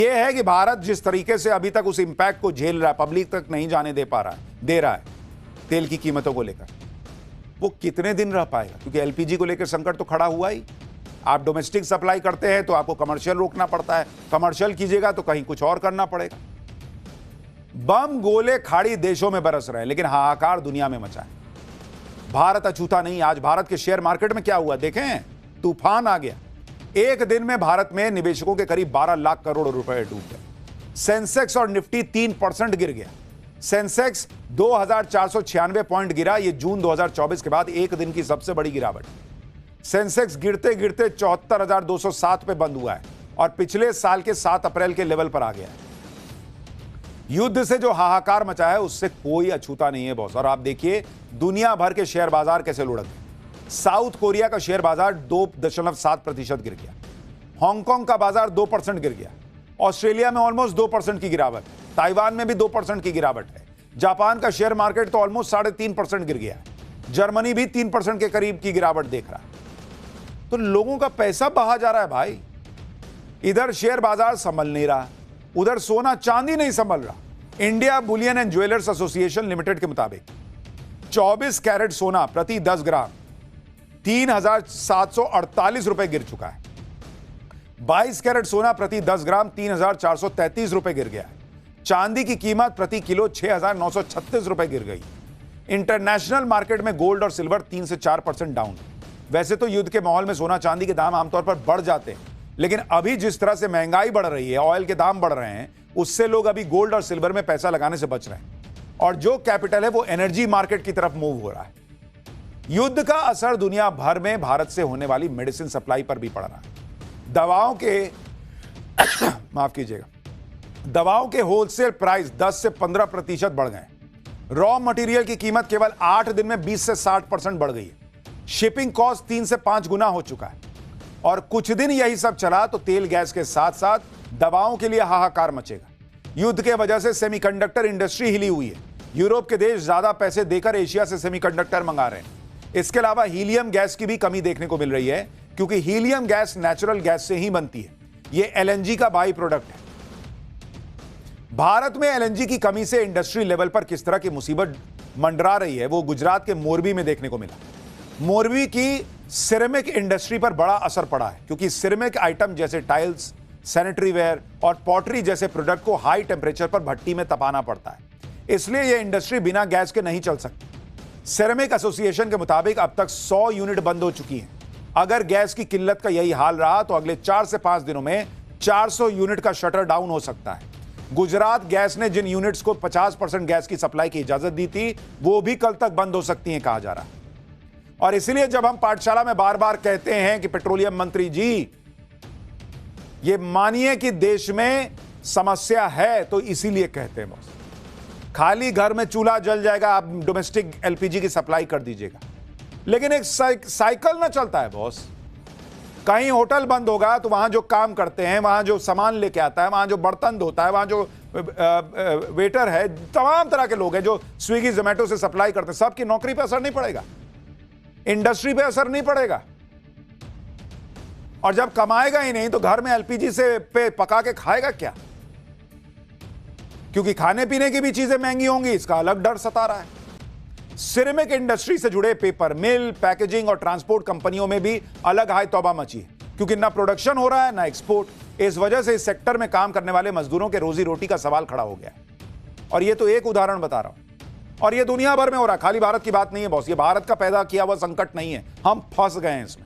ये है कि भारत जिस तरीके से अभी तक उस इंपैक्ट को झेल रहा है, पब्लिक तक नहीं जाने दे रहा है तेल की कीमतों को लेकर, वो कितने दिन रह पाएगा? क्योंकि एलपीजी को लेकर संकट तो खड़ा हुआ ही। आप डोमेस्टिक सप्लाई करते हैं तो आपको कमर्शियल रोकना पड़ता है, कमर्शियल कीजिएगा तो कहीं कुछ और करना पड़ेगा। बम गोले खाड़ी देशों में बरस रहे हैं, लेकिन हाहाकार दुनिया में मचा है। भारत अछूता नहीं। आज भारत के शेयर मार्केट में क्या हुआ देखें, तूफान आ गया। एक दिन में भारत में निवेशकों के करीब 12 लाख करोड़ रुपए डूब गए। सेंसेक्स और निफ्टी 3% गिर गया। सेंसेक्स 2496 पॉइंट गिरा। यह जून 2024 के बाद एक दिन की सबसे बड़ी गिरावट। सेंसेक्स गिरते गिरते 74,207 पे बंद हुआ है और पिछले साल के 7 अप्रैल के लेवल पर आ गया है। युद्ध से जो हाहाकार मचा है उससे कोई अछूता नहीं है बॉस। और आप देखिए दुनिया भर के शेयर बाजार कैसे लुढ़क गए। साउथ कोरिया का शेयर बाजार 2.7% गिर गया। हांगकांग का बाजार 2% गिर गया। ऑस्ट्रेलिया में ऑलमोस्ट 2% की गिरावट। ताइवान में भी 2% की गिरावट है। जापान का शेयर मार्केट तो ऑलमोस्ट 3.5% गिर गया है। जर्मनी भी 3% के करीब की गिरावट देख रहा है। तो लोगों का पैसा बहा जा रहा है भाई। इधर शेयर बाजार संभल नहीं रहा, उधर सोना चांदी नहीं संभल रहा। India Boolean and jewellers association limited के मुताबिक 24 कैरेट सोना प्रति 10 ग्राम 3,748 रुपए गिर चुका है। 22 कैरेट सोना प्रति 10 ग्राम 3,433 रुपए गिर गया है। चांदी की कीमत प्रति किलो 6,936 रुपए गिर गई। इंटरनेशनल मार्केट में गोल्ड और सिल्वर 3 से 4% डाउन। वैसे तो युद्ध के माहौल में सोना चांदी के दाम आमतौर पर बढ़ जाते हैं, लेकिन अभी जिस तरह से महंगाई बढ़ रही है, ऑयल के दाम बढ़ रहे हैं, उससे लोग अभी गोल्ड और सिल्वर में पैसा लगाने से बच रहे हैं और जो कैपिटल है वो एनर्जी मार्केट की तरफ मूव हो रहा है। युद्ध का असर दुनिया भर में भारत से होने वाली मेडिसिन सप्लाई पर भी पड़ रहा है। दवाओं के माफ कीजिएगा, दवाओं के होलसेल प्राइस 10 से 15% बढ़ गए। रॉ मटेरियल की कीमत केवल 8 दिन में 20 से 60% बढ़ गई है। शिपिंग कॉस्ट 3 से 5 गुना हो चुका है और कुछ दिन यही सब चला तो तेल गैस के साथ साथ दवाओं के लिए हाहाकार मचेगा। युद्ध के वजह से सेमीकंडक्टर इंडस्ट्री हिली हुई है। यूरोप के देश ज्यादा पैसे देकर एशिया से सेमीकंडक्टर मंगा रहे हैं। इसके अलावा हीलियम गैस की भी कमी देखने को मिल रही है, क्योंकि हीलियम गैस नेचुरल गैस से ही बनती है। यह एलएनजी का बाई प्रोडक्ट है। भारत में एलएनजी की कमी से इंडस्ट्री लेवल पर किस तरह की मुसीबत मंडरा रही है वो गुजरात के मोरबी में देखने को मिला। मोरबी की सिरेमिक इंडस्ट्री पर बड़ा असर पड़ा है, क्योंकि सिरेमिक आइटम जैसे टाइल्स, सैनिटरी वेयर और पॉटरी जैसे प्रोडक्ट को हाई टेम्परेचर पर भट्टी में तपाना पड़ता है। इसलिए यह इंडस्ट्री बिना गैस के नहीं चल सकती। सिरेमिक एसोसिएशन के मुताबिक अब तक 100 यूनिट बंद हो चुकी हैं। अगर गैस की किल्लत का यही हाल रहा तो अगले 4 से 5 दिनों में 400 यूनिट का शटर डाउन हो सकता है। गुजरात गैस ने जिन यूनिट्स को 50% गैस की सप्लाई की इजाजत दी थी वो भी कल तक बंद हो सकती हैं, कहा जा रहा है। और इसलिए जब हम पाठशाला में बार बार कहते हैं कि पेट्रोलियम मंत्री जी ये मानिए कि देश में समस्या है, तो इसीलिए कहते हैं बॉस। खाली घर में चूल्हा जल जाएगा, आप डोमेस्टिक एलपीजी की सप्लाई कर दीजिएगा, लेकिन एक साइकिल ना चलता है बॉस। कहीं होटल बंद होगा तो वहां जो काम करते हैं, वहां जो सामान लेके आता है, वहां जो बर्तन धोता है, वहां जो वेटर है, तमाम तरह के लोग हैं जो स्विगी जोमेटो से सप्लाई करते हैं, सबकी नौकरी पर असर नहीं पड़ेगा, इंडस्ट्री पे असर नहीं पड़ेगा। और जब कमाएगा ही नहीं तो घर में एलपीजी से पे पका के खाएगा क्या? क्योंकि खाने पीने की भी चीजें महंगी होंगी, इसका अलग डर सता रहा है। सिरेमिक इंडस्ट्री से जुड़े पेपर मिल, पैकेजिंग और ट्रांसपोर्ट कंपनियों में भी अलग हाय तौबा मची है, क्योंकि ना प्रोडक्शन हो रहा है ना एक्सपोर्ट। इस वजह से इस सेक्टर में काम करने वाले मजदूरों के रोजी रोटी का सवाल खड़ा हो गया है। और यह तो एक उदाहरण बता रहा हूं, और यह दुनिया भर में हो रहा है, खाली भारत की बात नहीं है बॉस। ये भारत का पैदा किया हुआ संकट नहीं है, हम फंस गए हैं इसमें,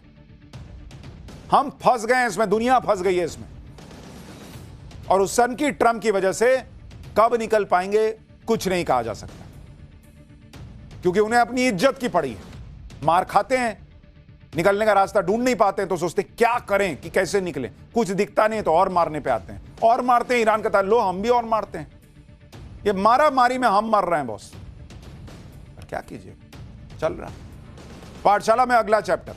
हम फंस गए हैं इसमें, दुनिया फंस गई है इसमें। और उस सन की ट्रम्प की वजह से कब निकल पाएंगे कुछ नहीं कहा जा सकता, क्योंकि उन्हें अपनी इज्जत की पड़ी है। मार खाते हैं, निकलने का रास्ता ढूंढ नहीं पाते हैं तो सोचते क्या करें कि कैसे निकलें। कुछ दिखता नहीं तो और मारने पे आते हैं, और मारते हैं। ईरान कहता है लो हम भी और मारते हैं। ये मारा मारी में हम मर रहे हैं बॉस, पर क्या कीजिए, चल रहा। पाठशाला में अगला चैप्टर,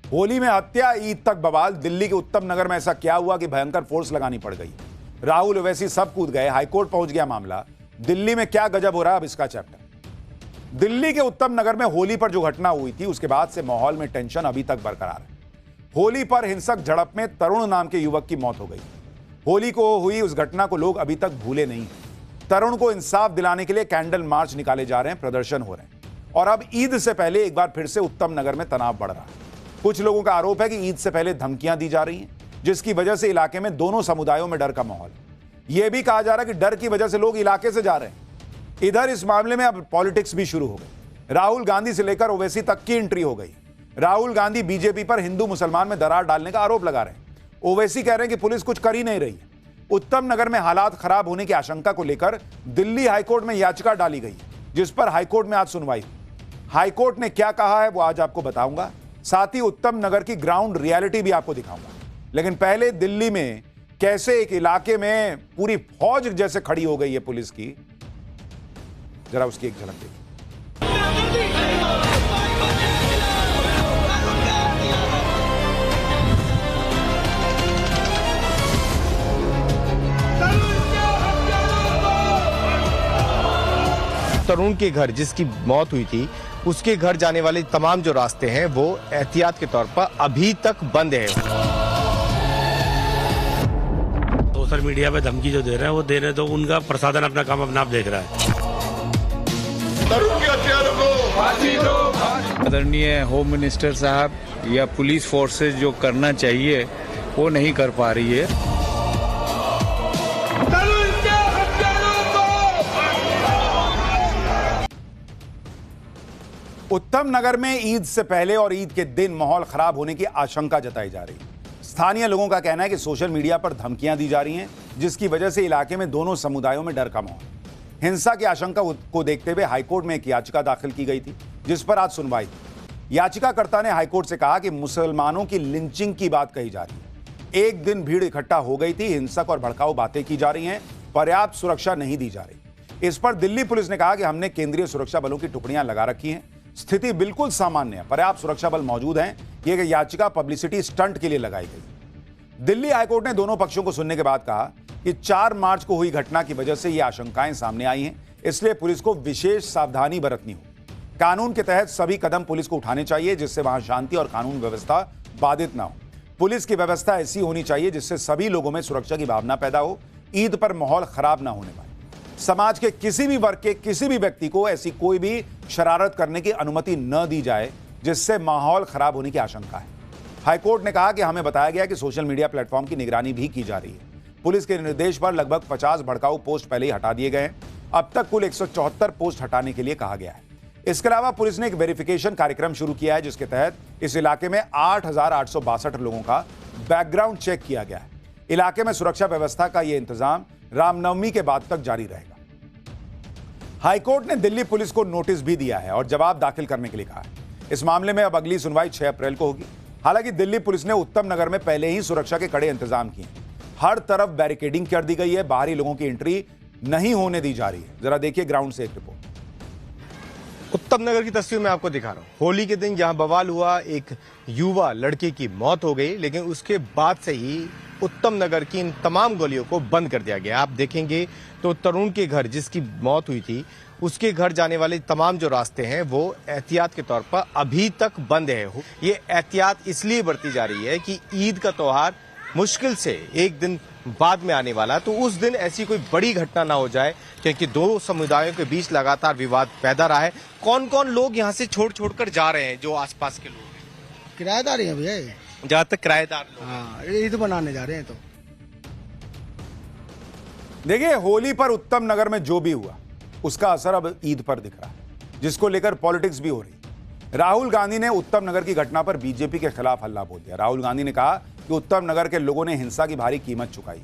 होली में हत्या, ईद तक बवाल। दिल्ली के उत्तम नगर में ऐसा क्या हुआ कि भयंकर फोर्स लगानी पड़ गई। राहुल ओवैसी सब कूद गए, हाईकोर्ट पहुंच गया मामला। दिल्ली में क्या गजब हो रहा है, अब इसका चैप्टर। दिल्ली के उत्तम नगर में होली पर जो घटना हुई थी उसके बाद से माहौल में टेंशन अभी तक बरकरार है। होली पर हिंसक झड़प में तरुण नाम के युवक की मौत हो गई। होली को हुई उस घटना को लोग अभी तक भूले नहीं हैं। तरुण को इंसाफ दिलाने के लिए कैंडल मार्च निकाले जा रहे हैं, प्रदर्शन हो रहे हैं और अब ईद से पहले एक बार फिर से उत्तम नगर में तनाव बढ़ रहा है। कुछ लोगों का आरोप है कि ईद से पहले धमकियां दी जा रही हैं, जिसकी वजह से इलाके में दोनों समुदायों में डर का माहौल है। यह भी कहा जा रहा है कि डर की वजह से लोग इलाके से जा रहे हैं। इधर इस मामले में अब पॉलिटिक्स भी शुरू हो गई। राहुल गांधी से लेकर ओवैसी तक की एंट्री हो गई। राहुल गांधी बीजेपी पर हिंदू मुसलमान में दरार डालने का आरोप लगा रहे हैं। ओवैसी कह रहे हैं कि पुलिस कुछ कर ही नहीं रही है। उत्तम नगर में हालात खराब होने की आशंका को लेकर दिल्ली हाईकोर्ट में याचिका डाली गई, जिस पर हाईकोर्ट में आज सुनवाई हुई। हाईकोर्ट ने क्या कहा है वो आज आपको बताऊंगा, साथ ही उत्तम नगर की ग्राउंड रियलिटी भी आपको दिखाऊंगा। लेकिन पहले दिल्ली में कैसे एक इलाके में पूरी फौज जैसे खड़ी हो गई है पुलिस की, जरा उसकी एक झलक देखिए। तरुण के घर जिसकी मौत हुई थी, उसके घर जाने वाले तमाम जो रास्ते हैं वो एहतियात के तौर पर अभी तक बंद है। सोशल मीडिया पे धमकी जो दे रहे हैं वो दे रहे, तो उनका प्रशासन अपना काम अपना आप देख रहा है। तरुण के हत्यारों को फांसी दो। आदरणीय होम मिनिस्टर साहब या पुलिस फोर्सेस जो करना चाहिए वो नहीं कर पा रही है। उत्तम नगर में ईद से पहले और ईद के दिन माहौल खराब होने की आशंका जताई जा रही है। स्थानीय लोगों का कहना है कि सोशल मीडिया पर धमकियां दी जा रही हैं, जिसकी वजह से इलाके में दोनों समुदायों में डर का माहौल। हिंसा की आशंका को देखते हुए हाईकोर्ट में एक याचिका दाखिल की गई थी, जिस पर आज सुनवाई हुई। याचिकाकर्ता ने हाईकोर्ट से कहा कि मुसलमानों की लिंचिंग की बात कही जा रही है। एक दिन भीड़ इकट्ठा हो गई थी, हिंसक और भड़काऊ बातें की जा रही हैं, पर्याप्त सुरक्षा नहीं दी जा रही। इस पर दिल्ली पुलिस ने कहा कि हमने केंद्रीय सुरक्षा बलों की टुकड़ियां लगा रखी हैं, स्थिति बिल्कुल सामान्य है, पर्याप्त सुरक्षा बल मौजूद हैं। यह याचिका पब्लिसिटी स्टंट के लिए लगाई गई। दिल्ली हाईकोर्ट ने दोनों पक्षों को सुनने के बाद कहा कि 4 मार्च को हुई घटना की वजह से ये आशंकाएं सामने आई हैं, इसलिए पुलिस को विशेष सावधानी बरतनी होगी। कानून के तहत सभी कदम पुलिस को उठाने चाहिए जिससे वहां शांति और कानून व्यवस्था बाधित ना हो। पुलिस की व्यवस्था ऐसी होनी चाहिए जिससे सभी लोगों में सुरक्षा की भावना पैदा हो, ईद पर माहौल खराब ना होने पाए। समाज के किसी भी वर्ग के किसी भी व्यक्ति को ऐसी कोई भी शरारत करने की अनुमति न दी जाए जिससे माहौल खराब होने की आशंका है। हाईकोर्ट ने कहा कि हमें बताया गया कि सोशल मीडिया प्लेटफॉर्म की निगरानी भी की जा रही है। पुलिस के निर्देश पर लगभग 50 भड़काऊ पोस्ट पहले ही हटा दिए गए हैं। अब तक कुल 174 पोस्ट हटाने के लिए कहा गया है। इसके अलावा पुलिस ने एक वेरिफिकेशन कार्यक्रम शुरू किया है, जिसके तहत इस इलाके में 8,862 लोगों का बैकग्राउंड चेक किया गया है। इलाके में सुरक्षा व्यवस्था का यह इंतजाम रामनवमी के बाद तक जारी रहेगा। हाईकोर्ट ने दिल्ली पुलिस को नोटिस भी दिया है और जवाब दाखिल करने के लिए कहा है। इस मामले में अब अगली सुनवाई 6 अप्रैल को होगी। हालांकि दिल्ली पुलिस ने उत्तम नगर में पहले ही सुरक्षा के कड़े इंतजाम किए हैं। हर तरफ बैरिकेडिंग कर दी गई है, बाहरी लोगों की एंट्री नहीं होने दी जा रही है। जरा देखिए ग्राउंड से एक रिपोर्ट। उत्तम नगर की तस्वीर मैं आपको दिखा रहा हूँ। होली के दिन जहां बवाल हुआ, एक युवा लड़के की मौत हो गई, लेकिन उसके बाद से ही उत्तम नगर की इन तमाम गलियों को बंद कर दिया गया। आप देखेंगे तो तरुण के घर जिसकी मौत हुई थी, उसके घर जाने वाले तमाम जो रास्ते हैं वो एहतियात के तौर पर अभी तक बंद है। ये एहतियात इसलिए बरती जा रही है कि ईद का त्योहार मुश्किल से एक दिन बाद में आने वाला, तो उस दिन ऐसी कोई बड़ी घटना ना हो जाए, क्योंकि दो समुदायों के बीच लगातार विवाद पैदा रहा है। कौन कौन लोग यहाँ से छोड़ कर जा रहे हैं? जो आसपास के लोग किराएदार हैं भैया, जहाँ तक किराएदार लोग। हाँ, ईद बनाने जा रहे हैं। तो देखिए, होली पर उत्तम नगर में जो भी हुआ उसका असर अब ईद पर दिख रहा है, जिसको लेकर पॉलिटिक्स भी हो रही। राहुल गांधी ने उत्तम नगर की घटना पर बीजेपी के खिलाफ हल्ला बोल दिया। राहुल गांधी ने कहा कि उत्तम नगर के लोगों ने हिंसा की भारी कीमत चुकाई।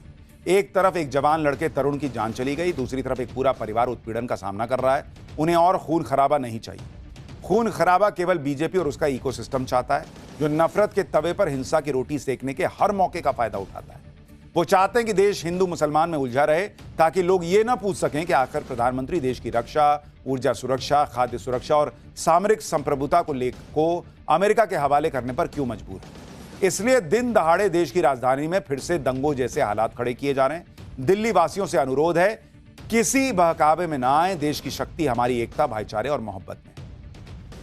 एक तरफ एक जवान लड़के तरुण की जान चली गई, दूसरी तरफ एक पूरा परिवार उत्पीड़न का सामना कर रहा है। उन्हें और खून खराबा नहीं चाहिए। खून खराबा केवल बीजेपी और उसका इकोसिस्टम चाहता है, जो नफरत के तवे पर हिंसा की रोटी सेकने के हर मौके का फायदा उठाता है। वो चाहते हैं कि देश हिंदू मुसलमान में उलझा रहे, ताकि लोग ये ना पूछ सकें कि आखिर प्रधानमंत्री देश की रक्षा, ऊर्जा सुरक्षा, खाद्य सुरक्षा और सामरिक संप्रभुता को अमेरिका के हवाले करने पर क्यों मजबूर है। इसलिए दिन दहाड़े देश की राजधानी में फिर से दंगों जैसे हालात खड़े किए जा रहे हैं। दिल्ली वासियों से अनुरोध है, किसी बहकावे में ना आए। देश की शक्ति हमारी एकता, भाईचारे और मोहब्बत में।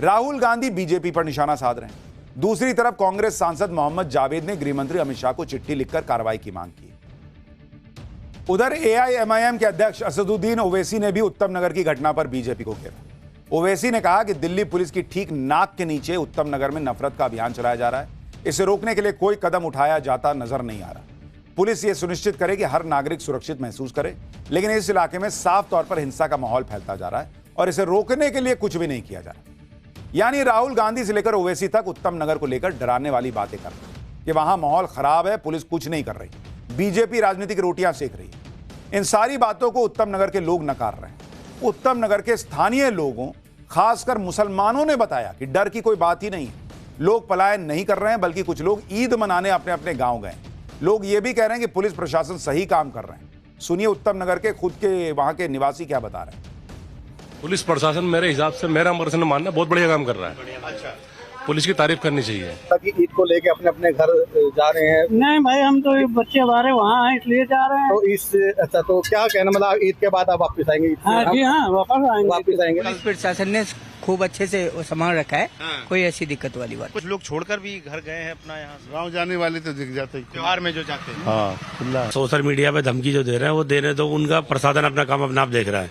राहुल गांधी बीजेपी पर निशाना साध रहे हैं। दूसरी तरफ कांग्रेस सांसद मोहम्मद जावेद ने गृह मंत्री अमित शाह को चिट्ठी लिखकर कार्रवाई की मांग की। उधर एआईएमआईएम के अध्यक्ष असदुद्दीन ओवैसी ने भी उत्तम नगर की घटना पर बीजेपी को घेरा। ओवैसी ने कहा कि दिल्ली पुलिस की ठीक नाक के नीचे उत्तम नगर में नफरत का अभियान चलाया जा रहा है। इसे रोकने के लिए कोई कदम उठाया जाता नजर नहीं आ रहा। पुलिस ये सुनिश्चित करे कि हर नागरिक सुरक्षित महसूस करे, लेकिन इस इलाके में साफ तौर पर हिंसा का माहौल फैलता जा रहा है और इसे रोकने के लिए कुछ भी नहीं किया जा रहा। यानी राहुल गांधी से लेकर ओवैसी तक उत्तम नगर को लेकर डराने वाली बातें कर रहे हैं कि वहां माहौल खराब है, पुलिस कुछ नहीं कर रही, बीजेपी राजनीतिक रोटियां सेक रही है। इन सारी बातों को उत्तम नगर के लोग नकार रहे हैं। उत्तम नगर के स्थानीय लोगों, खासकर मुसलमानों ने बताया कि डर की कोई बात ही नहीं है। लोग पलायन नहीं कर रहे हैं, बल्कि कुछ लोग ईद मनाने अपने अपने गांव गए। लोग ये भी कह रहे हैं कि पुलिस प्रशासन सही काम कर रहे हैं। सुनिए उत्तम नगर के खुद के वहां के निवासी क्या बता रहे हैं। पुलिस प्रशासन मेरे हिसाब से, मेरा पर्सनल मानना, बहुत बढ़िया काम कर रहा है। अच्छा, पुलिस की तारीफ करनी चाहिए। ताकि ईद को लेके अपने अपने घर जा रहे हैं। नहीं भाई, हम तो बच्चे हमारे वहाँ हैं इसलिए जा रहे हैं। तो इस अच्छा, तो क्या कहना, मतलब ईद के बाद आप वापस आएंगे? हाँ जी हाँ, वापस आएंगे। पुलिस प्रशासन ने खूब अच्छे से संभाल रखा है। कोई ऐसी दिक्कत वाली बात। कुछ लोग छोड़कर भी घर गए हैं अपना, यहाँ गाँव जाने वाले तो दिख जाते हैं त्योहार में जो जाते हैं। हाँ, सोशल मीडिया पे धमकी जो दे रहे हैं वो देने दो, उनका प्रशासन अपना काम अपना आप देख रहा है।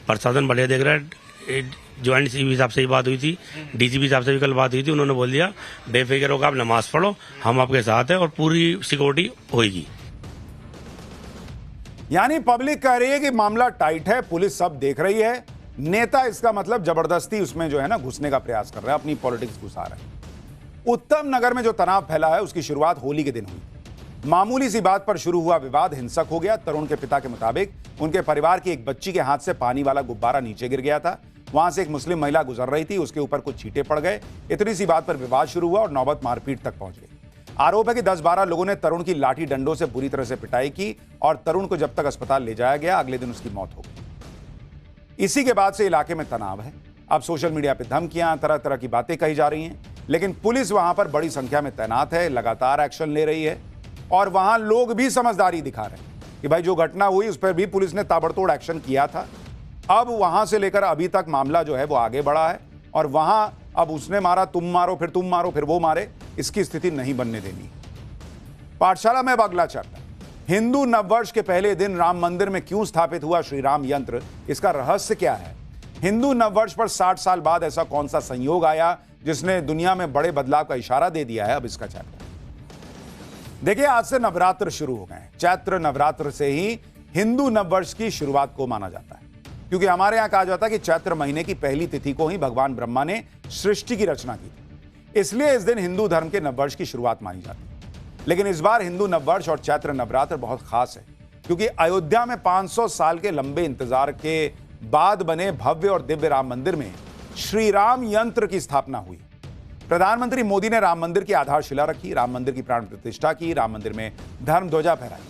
प्रशासन बढ़िया देख रहा है। ज्वाइंट सीपी साहब से ही बात हुई थी, डीजीपी साहब से भी कल बात हुई थी। उन्होंने बोल दिया बेफिक्र होकर आप नमाज पढ़ो, हम आपके साथ हैं और पूरी सिक्योरिटी होगी। यानी पब्लिक कह रही है कि मामला टाइट है, पुलिस सब देख रही है। नेता इसका मतलब जबरदस्ती उसमें जो है ना घुसने का प्रयास कर रहे हैं, अपनी पॉलिटिक्स घुसा रहे हैं। उत्तम नगर में जो तनाव फैला है उसकी शुरुआत होली के दिन हुई। मामूली सी बात पर शुरू हुआ विवाद हिंसक हो गया। तरुण के पिता के मुताबिक उनके परिवार की एक बच्ची के हाथ से पानी वाला गुब्बारा नीचे गिर गया था। वहां से एक मुस्लिम महिला गुजर रही थी, उसके ऊपर कुछ छींटे पड़ गए। इतनी सी बात पर विवाद शुरू हुआ और नौबत मारपीट तक पहुंच गई। आरोप है कि 10-12 लोगों ने तरुण की लाठी डंडों से बुरी तरह से पिटाई की और तरुण को जब तक अस्पताल ले जाया गया, अगले दिन उसकी मौत हो गई। इसी के बाद से इलाके में तनाव है। अब सोशल मीडिया पर धमकियां, तरह तरह की बातें कही जा रही हैं, लेकिन पुलिस वहां पर बड़ी संख्या में तैनात है, लगातार एक्शन ले रही है और वहां लोग भी समझदारी दिखा रहे हैं कि भाई जो घटना हुई उस पर भी पुलिस ने ताबड़तोड़ एक्शन किया था। अब वहां से लेकर अभी तक मामला जो है वो आगे बढ़ा है और वहां अब उसने मारा, तुम मारो, फिर तुम मारो, फिर वो मारे, इसकी स्थिति नहीं बनने देनी। पाठशाला में अब अगला चैप्टर, हिंदू नववर्ष के पहले दिन राम मंदिर में क्यों स्थापित हुआ श्री राम यंत्र, इसका रहस्य क्या है। हिंदू नववर्ष पर 60 साल बाद ऐसा कौन सा संयोग आया जिसने दुनिया में बड़े बदलाव का इशारा दे दिया है। अब इसका चैप्टर देखिए। आज से नवरात्र शुरू हो गए हैं। चैत्र नवरात्र से ही हिंदू नववर्ष की शुरुआत को माना जाता है, क्योंकि हमारे यहां कहा जाता है कि चैत्र महीने की पहली तिथि को ही भगवान ब्रह्मा ने सृष्टि की रचना की थी। इसलिए इस दिन हिंदू धर्म के नववर्ष की शुरुआत मानी जाती है। लेकिन इस बार हिंदू नववर्ष और चैत्र नवरात्र बहुत खास है, क्योंकि अयोध्या में 500 साल के लंबे इंतजार के बाद बने भव्य और दिव्य राम मंदिर में श्री राम यंत्र की स्थापना हुई। प्रधानमंत्री मोदी ने राम मंदिर की आधारशिला रखी, राम मंदिर की प्राण प्रतिष्ठा की, राम मंदिर में धर्म ध्वजा फहराई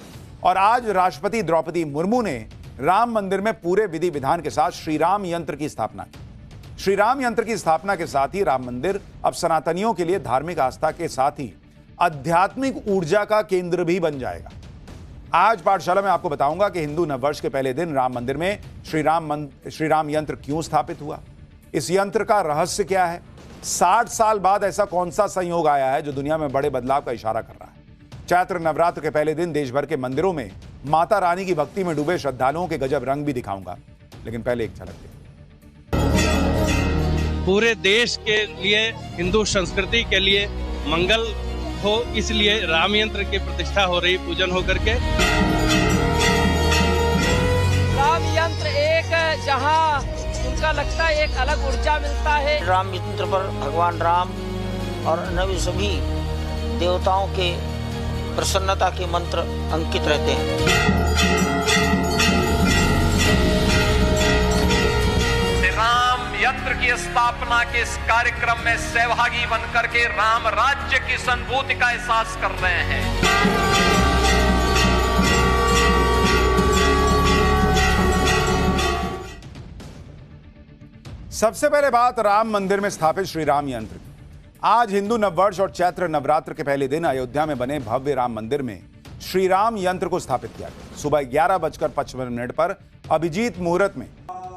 और आज राष्ट्रपति द्रौपदी मुर्मू ने राम मंदिर में पूरे विधि विधान के साथ श्री राम यंत्र की स्थापना की। श्री राम यंत्र की स्थापना के साथ ही राम मंदिर अब सनातनियों के लिए धार्मिक आस्था के साथ ही आध्यात्मिक ऊर्जा का केंद्र भी बन जाएगा। आज पाठशाला में आपको बताऊंगा कि हिंदू नववर्ष के पहले दिन राम मंदिर में श्री राम यंत्र क्यों स्थापित हुआ, इस यंत्र का रहस्य क्या है, 60 साल बाद ऐसा कौन सा संयोग आया है जो दुनिया में बड़े बदलाव का इशारा कर रहा है। चैत्र नवरात्र के पहले दिन देश भर के मंदिरों में माता रानी की भक्ति में डूबे श्रद्धालुओं के गजब रंग भी दिखाऊंगा, लेकिन पहले एक झलक देखिए। पूरे देश के लिए, हिंदू संस्कृति के लिए मंगल हो, इसलिए राम यंत्र की प्रतिष्ठा हो रही, पूजन होकर के। राम यंत्र एक जहां उनका लगता है एक अलग ऊर्जा मिलता है। राम यंत्र पर भगवान राम और अन्य सभी देवताओं के प्रसन्नता के मंत्र अंकित रहते हैं। राम यंत्र की स्थापना के इस कार्यक्रम में सहभागी बनकर के राम राज्य की अनुभूति का एहसास कर रहे हैं। सबसे पहले बात राम मंदिर में स्थापित श्री राम यंत्र की। आज हिंदू नववर्ष और चैत्र नवरात्र के पहले दिन अयोध्या में बने भव्य राम मंदिर में श्री राम यंत्र को स्थापित किया गया। सुबह 11:55 पर अभिजीत मुहूर्त में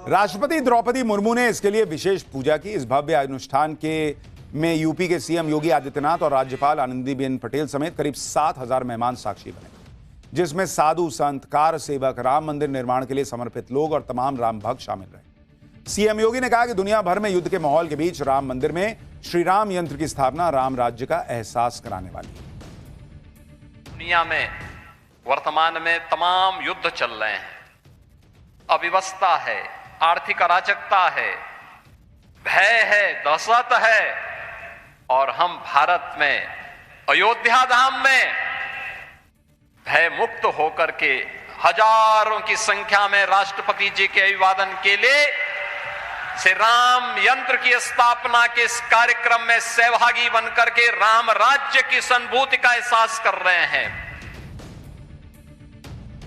राष्ट्रपति द्रौपदी मुर्मू ने इसके लिए विशेष पूजा की। इस भव्य अनुष्ठान में यूपी के सीएम योगी आदित्यनाथ और राज्यपाल आनंदीबेन पटेल समेत करीब 7,000 मेहमान साक्षी बने। जिसमें साधु संत, कार सेवक, राम मंदिर निर्माण के लिए समर्पित लोग और तमाम राम भक्त शामिल रहे। सीएम योगी ने कहा कि दुनिया भर में युद्ध के माहौल के बीच राम मंदिर में श्री राम यंत्र की स्थापना राम राज्य का एहसास कराने वाली है। दुनिया में वर्तमान में तमाम युद्ध चल रहे हैं, अव्यवस्था है, आर्थिक अराजकता है, भय है, दहशत है, और हम भारत में अयोध्या धाम में भय मुक्त होकर के हजारों की संख्या में राष्ट्रपति जी के अभिवादन के लिए श्री राम यंत्र की स्थापना के इस कार्यक्रम में सहभागी बनकर के राम राज्य की अनुभूति का एहसास कर रहे हैं।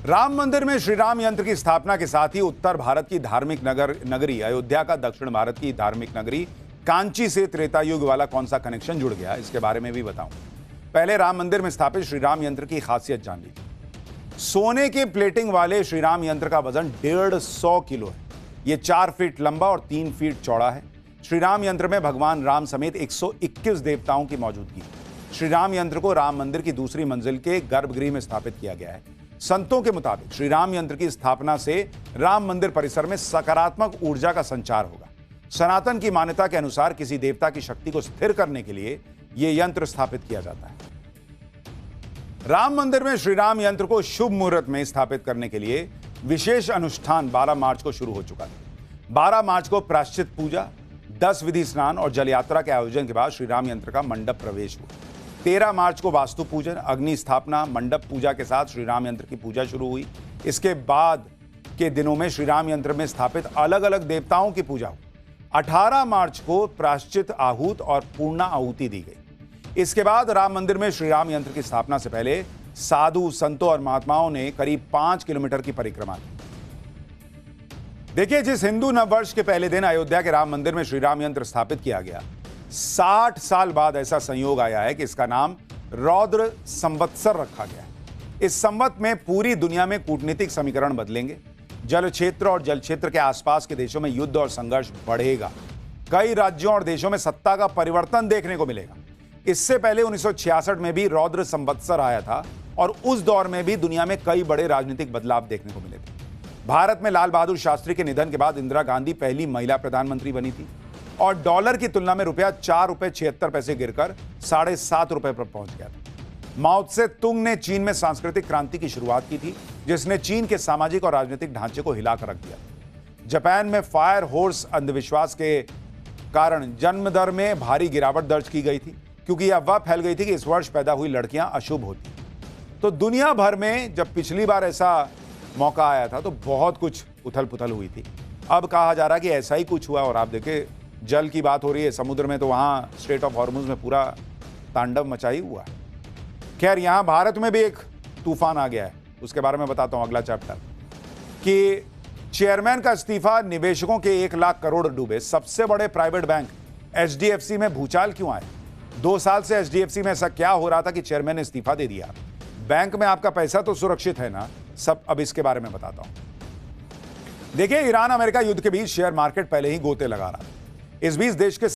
राम मंदिर में श्री राम यंत्र की स्थापना के साथ ही उत्तर भारत की धार्मिक नगरी अयोध्या का दक्षिण भारत की धार्मिक नगरी कांची से त्रेता युग वाला कौन सा कनेक्शन जुड़ गया, इसके बारे में भी बताऊं। पहले राम मंदिर में स्थापित श्री राम यंत्र की खासियत जान लीजिए। सोने के प्लेटिंग वाले श्री राम यंत्र का वजन 150 किलो है। यह 4 फीट लंबा और 3 फीट चौड़ा है। श्री राम यंत्र में भगवान राम समेत 121 देवताओं की मौजूदगी है। श्री राम यंत्र को राम मंदिर की दूसरी मंजिल के गर्भगृह में स्थापित किया गया है। संतों के मुताबिक श्री राम यंत्र की स्थापना से राम मंदिर परिसर में सकारात्मक ऊर्जा का संचार होगा। सनातन की मान्यता के अनुसार किसी देवता की शक्ति को स्थिर करने के लिए यह यंत्र स्थापित किया जाता है। राम मंदिर में श्री राम यंत्र को शुभ मुहूर्त में स्थापित करने के लिए विशेष अनुष्ठान 12 मार्च को शुरू हो चुका था। 12 मार्च को प्रायश्चित पूजा, 10 विधि स्नान और जल यात्रा के आयोजन के बाद श्री राम यंत्र का मंडप प्रवेश हुआ। 13 मार्च को वास्तु पूजन, अग्नि स्थापना, मंडप पूजा के साथ श्री राम यंत्र की पूजा शुरू हुई। इसके बाद के दिनों में श्री राम यंत्र में स्थापित अलग अलग देवताओं की पूजा हुई। 18 मार्च को प्रायश्चित आहूत और पूर्णा आहुति दी गई। इसके बाद राम मंदिर में श्री राम यंत्र की स्थापना से पहले साधु संतों और महात्माओं ने करीब 5 किलोमीटर की परिक्रमा की। देखिए, जिस हिंदू नववर्ष के पहले दिन अयोध्या के राम मंदिर में श्री राम यंत्र स्थापित किया गया, 60 साल बाद ऐसा संयोग आया है कि इसका नाम रौद्र संवत्सर रखा गया है। इस संवत में पूरी दुनिया में कूटनीतिक समीकरण बदलेंगे। जल क्षेत्र और जल क्षेत्र के आसपास के देशों में युद्ध और संघर्ष बढ़ेगा। कई राज्यों और देशों में सत्ता का परिवर्तन देखने को मिलेगा। इससे पहले 1966 में भी रौद्र संवत्सर आया था और उस दौर में भी दुनिया में कई बड़े राजनीतिक बदलाव देखने को मिले थे। भारत में लाल बहादुर शास्त्री के निधन के बाद इंदिरा गांधी पहली महिला प्रधानमंत्री बनी थी और डॉलर की तुलना में रुपया 4 रुपए 76 पैसे गिरकर 7.5 रुपए पर पहुंच गया था। माओ त्से तुंग ने चीन में सांस्कृतिक क्रांति की शुरुआत की थी, जिसने चीन के सामाजिक और राजनीतिक ढांचे को हिलाकर रख दिया। जापान में फायर हॉर्स अंधविश्वास के कारण जन्म दर में भारी गिरावट दर्ज की गई थी, क्योंकि यह अफवाह फैल गई थी कि इस वर्ष पैदा हुई लड़कियां अशुभ होती। तो दुनिया भर में जब पिछली बार ऐसा मौका आया था तो बहुत कुछ उथल पुथल हुई थी। अब कहा जा रहा है कि ऐसा ही कुछ हुआ और आप देखें, जल की बात हो रही है समुद्र में, तो वहां स्ट्रेट ऑफ हॉर्मुज में पूरा तांडव मचाई हुआ है। खैर, यहां भारत में भी एक तूफान आ गया है, उसके बारे में बताता हूं अगला चैप्टर। कि चेयरमैन का इस्तीफा, निवेशकों के 1 लाख करोड़ डूबे, सबसे बड़े प्राइवेट बैंक एचडीएफसी में भूचाल क्यों आए? 2 साल से एचडीएफसी में ऐसा क्या हो रहा था कि चेयरमैन ने इस्तीफा दे दिया? बैंक में आपका पैसा तो सुरक्षित है ना, सब अब इसके बारे में बताता हूं। देखिए, ईरान अमेरिका युद्ध के बीच शेयर मार्केट पहले ही गोते लगा रहा था। इस बीच देश के